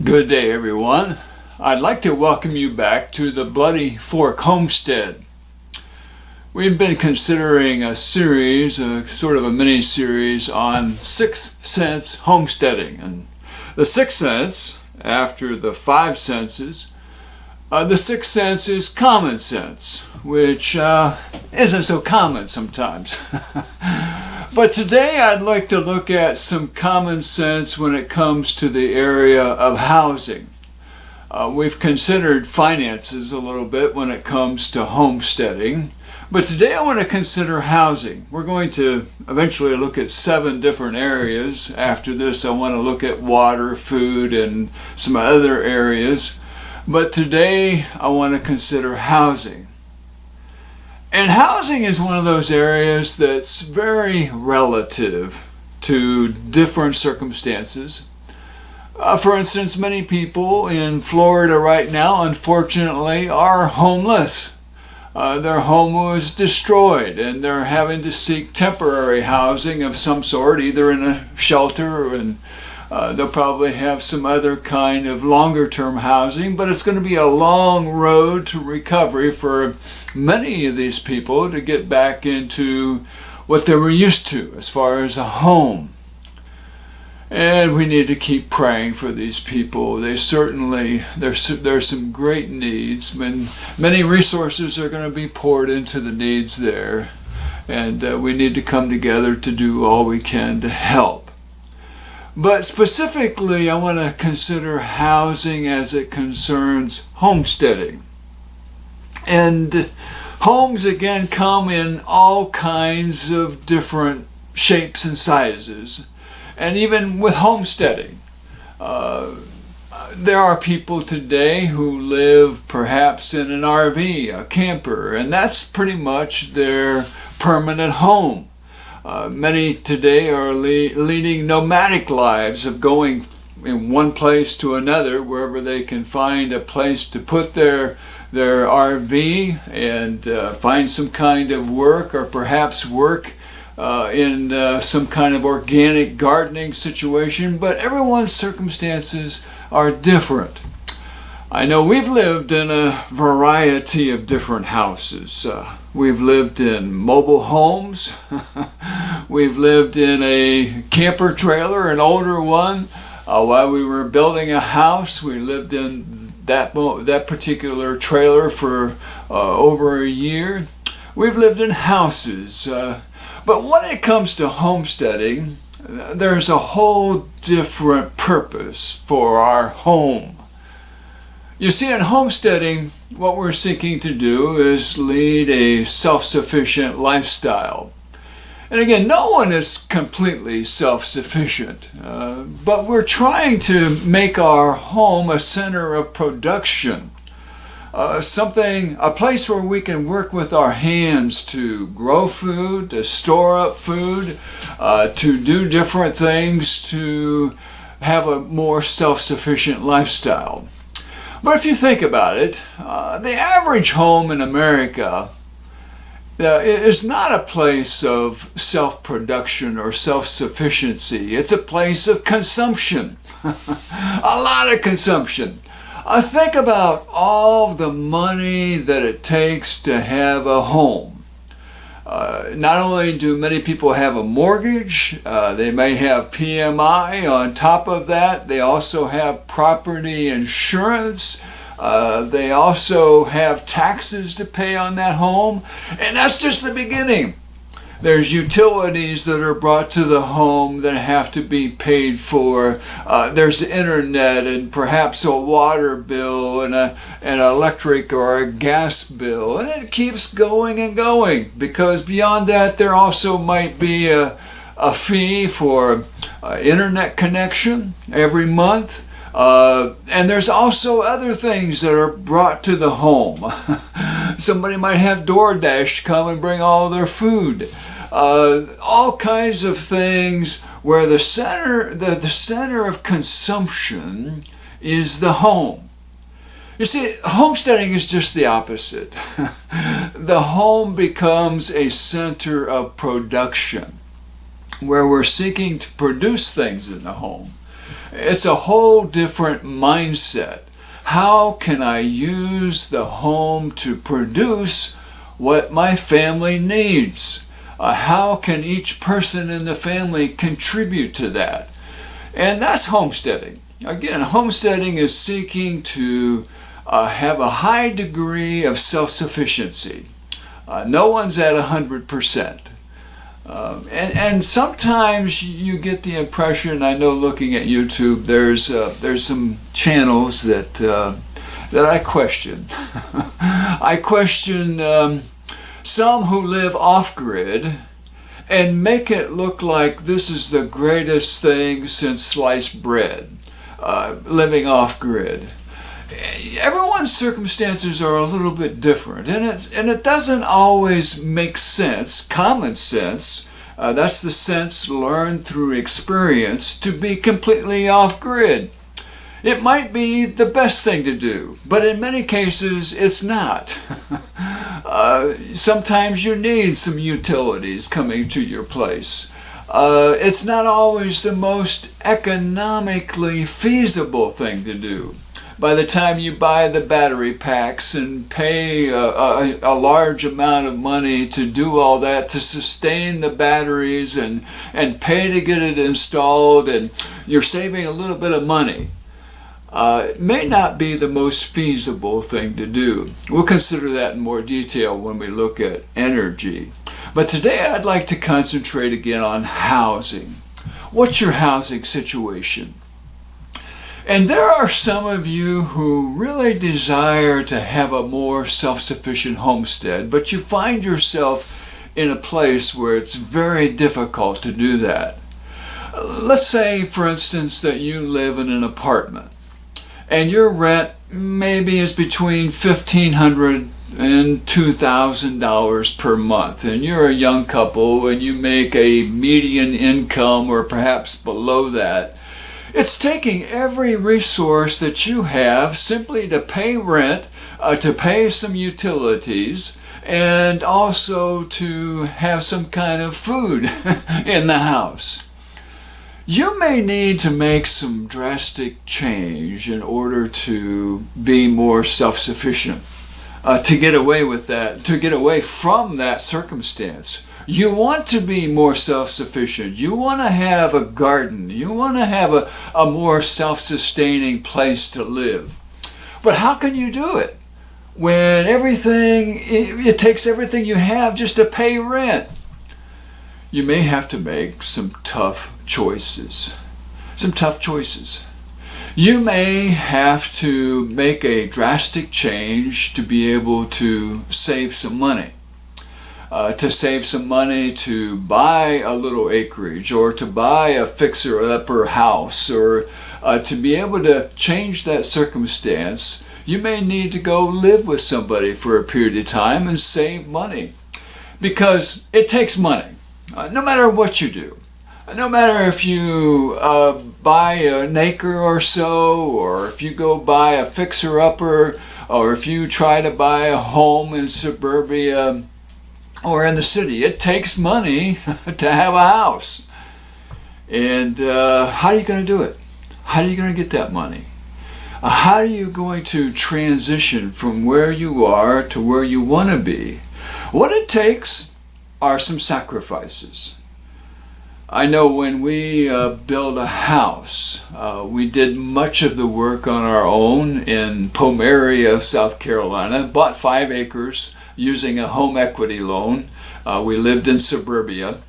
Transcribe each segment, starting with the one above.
Good day, everyone. I'd like to welcome you back to the Bloody Fork Homestead. We've been considering a series, sort of a mini-series on 6 sense homesteading. And the 6th sense, after the 5 senses, the 6th sense is common sense, which isn't so common sometimes. But today I'd like to look at some common sense when it comes to the area of housing. We've considered finances a little bit when it comes to homesteading, but today I want to consider housing. We're going to eventually look at 7 different areas. After this I want to look at water, food, and some other areas. But today I want to consider housing. And housing is one of those areas that's very relative to different circumstances. For instance, many people in Florida right now, unfortunately, are homeless. Their home was destroyed and they're having to seek temporary housing of some sort, either in a shelter, and they'll probably have some other kind of longer term housing, but it's going to be a long road to recovery for many of these people to get back into what they were used to as far as a home. And we need to keep praying for these people. They certainly, there's some great needs, and many resources are going to be poured into the needs there, and we need to come together to do all we can to help. But specifically, I want to consider housing as it concerns homesteading. And homes, again, come in all kinds of different shapes and sizes. And even with homesteading, there are people today who live perhaps in an RV, a camper, and that's pretty much their permanent home. Many today are leading nomadic lives of going in one place to another, wherever they can find a place to put their RV and find some kind of work, or perhaps work in some kind of organic gardening situation. But everyone's circumstances are different. I know we've lived in a variety of different houses. We've lived in mobile homes. We've lived in a camper trailer, an older one. While we were building a house, we lived in that particular trailer for over a year. We've lived in houses. But when it comes to homesteading, there's a whole different purpose for our home. You see, in homesteading, what we're seeking to do is lead a self-sufficient lifestyle. And again, no one is completely self-sufficient, but we're trying to make our home a center of production. A place where we can work with our hands to grow food, to store up food, to do different things, to have a more self-sufficient lifestyle. But if you think about it, the average home in America is not a place of self-production or self-sufficiency. It's a place of consumption, a lot of consumption. Think about all the money that it takes to have a home. Not only do many people have a mortgage, they may have PMI on top of that. They also have property insurance. They also have taxes to pay on that home. And that's just the beginning. There's utilities that are brought to the home that have to be paid for. There's internet and perhaps a water bill and an electric or a gas bill. And it keeps going and going, because beyond that there also might be a fee for internet connection every month. And there's also other things that are brought to the home. Somebody might have DoorDash come and bring all their food. All kinds of things where the center of consumption is the home. You see, homesteading is just the opposite. The home becomes a center of production, where we're seeking to produce things in the home. It's a whole different mindset. How can I use the home to produce what my family needs? How can each person in the family contribute to that? And that's homesteading. Again, homesteading is seeking to have a high degree of self-sufficiency. No one's at 100%. And sometimes you get the impression, I know looking at YouTube, there's some channels that I question. I question some who live off-grid and make it look like this is the greatest thing since sliced bread, living off-grid. Everyone's circumstances are a little bit different, and it doesn't always make sense, common sense, that's the sense learned through experience, to be completely off-grid. It might be the best thing to do, but in many cases it's not. Sometimes you need some utilities coming to your place. It's not always the most economically feasible thing to do. By the time you buy the battery packs and pay a large amount of money to do all that, to sustain the batteries and pay to get it installed, and you're saving a little bit of money, it may not be the most feasible thing to do. We'll consider that in more detail when we look at energy. But today I'd like to concentrate again on housing. What's your housing situation? And there are some of you who really desire to have a more self-sufficient homestead, but you find yourself in a place where it's very difficult to do that. Let's say, for instance, that you live in an apartment, and your rent maybe is between $1,500 and $2,000 per month, and you're a young couple and you make a median income or perhaps below that. It's taking every resource that you have simply to pay rent, to pay some utilities, and also to have some kind of food in the house. You may need to make some drastic change in order to be more self-sufficient, to get away with that, to get away from that circumstance. You want to be more self-sufficient. You want to have a garden. You want to have a more self-sustaining place to live. But how can you do it when it takes everything you have just to pay rent? You may have to make some tough choices. You may have to make a drastic change to be able to save some money. To buy a little acreage, or to buy a fixer-upper house, or to be able to change that circumstance, you may need to go live with somebody for a period of time and save money. Because it takes money, no matter what you do. No matter if you buy an acre or so, or if you go buy a fixer-upper, or if you try to buy a home in suburbia, or in the city, it takes money to have a house. And how are you going to do it? How are you going to get that money? How are you going to transition from where you are to where you want to be? What it takes are some sacrifices. I know when we built a house, we did much of the work on our own in Pomeria, South Carolina, bought 5 acres, using a home equity loan. We lived in suburbia.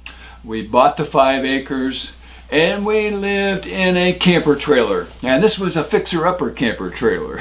We bought the 5 acres and we lived in a camper trailer. And this was a fixer-upper camper trailer.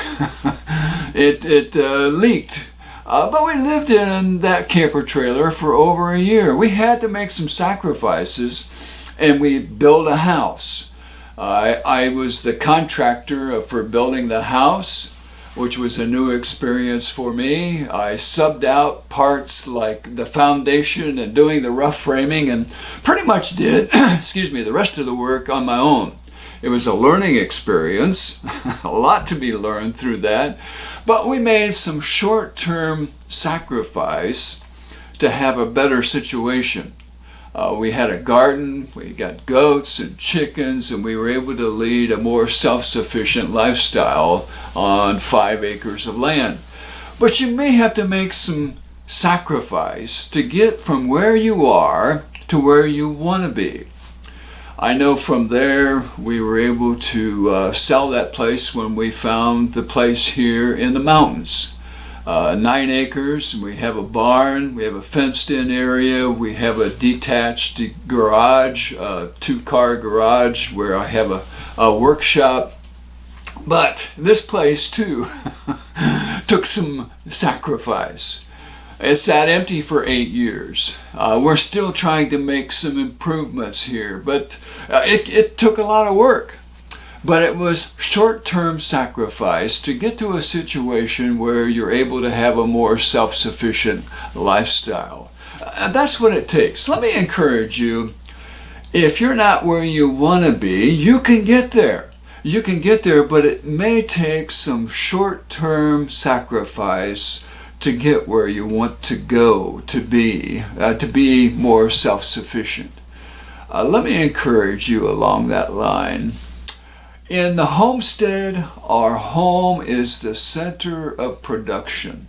It leaked. But we lived in that camper trailer for over a year. We had to make some sacrifices and we built a house. I was the contractor for building the house, which was a new experience for me. I subbed out parts like the foundation and doing the rough framing, and pretty much did, the rest of the work on my own. It was a learning experience, a lot to be learned through that, but we made some short-term sacrifice to have a better situation. We had a garden, we got goats and chickens, and we were able to lead a more self-sufficient lifestyle on 5 acres of land. But you may have to make some sacrifice to get from where you are to where you want to be. I know from there we were able to sell that place when we found the place here in the mountains. 9 acres, we have a barn, we have a fenced-in area, we have a detached garage, a 2-car garage where I have a workshop. But this place too took some sacrifice. It sat empty for 8 years. We're still trying to make some improvements here, but it took a lot of work. But it was short-term sacrifice to get to a situation where you're able to have a more self-sufficient lifestyle. That's what it takes. Let me encourage you, if you're not where you want to be, you can get there. You can get there, but it may take some short-term sacrifice to get where you want to go to be more self-sufficient. Let me encourage you along that line. In the homestead, our home is the center of production.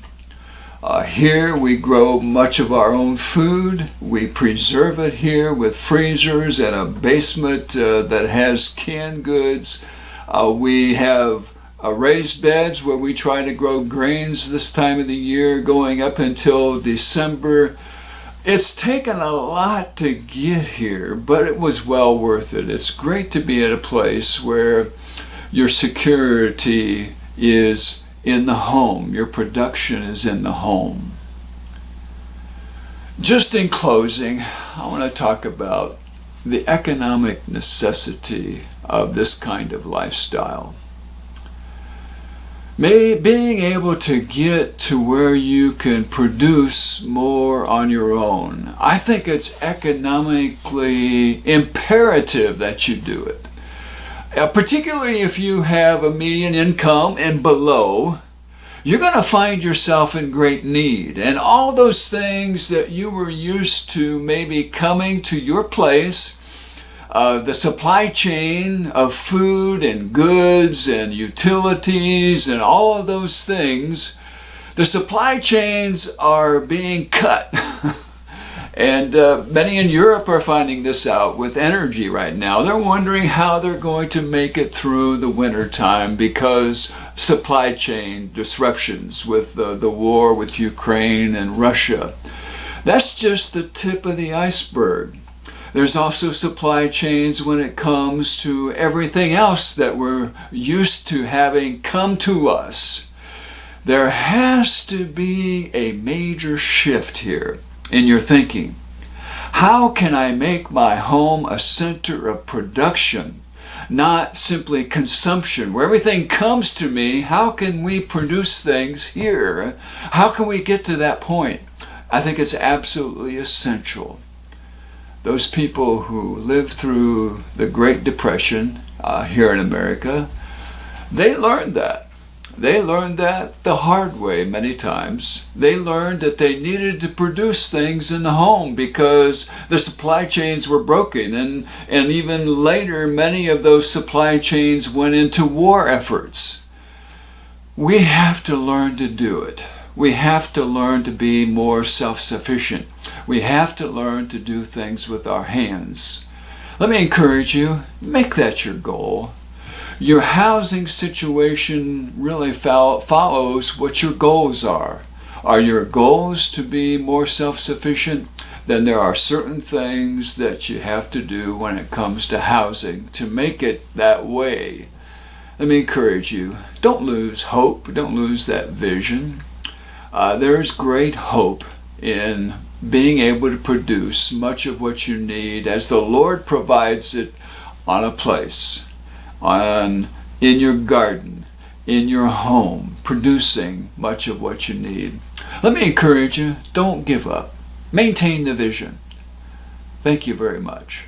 Here we grow much of our own food. We preserve it here with freezers and a basement that has canned goods. We have raised beds where we try to grow grains this time of the year going up until December. It's taken a lot to get here, but it was well worth it. It's great to be at a place where your security is in the home, your production is in the home. Just in closing, I want to talk about the economic necessity of this kind of lifestyle. Being able to get to where you can produce more on your own. I think it's economically imperative that you do it. Particularly if you have a median income and below, you're going to find yourself in great need. And all those things that you were used to maybe coming to your place, the supply chain of food and goods and utilities and all of those things, the supply chains are being cut. And many in Europe are finding this out with energy right now. They're wondering how they're going to make it through the winter time because supply chain disruptions with the war with Ukraine and Russia. That's just the tip of the iceberg. There's also supply chains when it comes to everything else that we're used to having come to us. There has to be a major shift here in your thinking. How can I make my home a center of production, not simply consumption, where everything comes to me? How can we produce things here? How can we get to that point? I think it's absolutely essential. Those people who lived through the Great Depression here in America, they learned that. They learned that the hard way many times. They learned that they needed to produce things in the home because the supply chains were broken. And even later, many of those supply chains went into war efforts. We have to learn to do it. We have to learn to be more self-sufficient. We have to learn to do things with our hands. Let me encourage you, make that your goal. Your housing situation really follows what your goals are. Are your goals to be more self-sufficient? Then there are certain things that you have to do when it comes to housing to make it that way. Let me encourage you, don't lose hope, don't lose that vision. There's great hope in being able to produce much of what you need as the Lord provides it on a place. In your garden, in your home, producing much of what you need. Let me encourage you, don't give up. Maintain the vision. Thank you very much.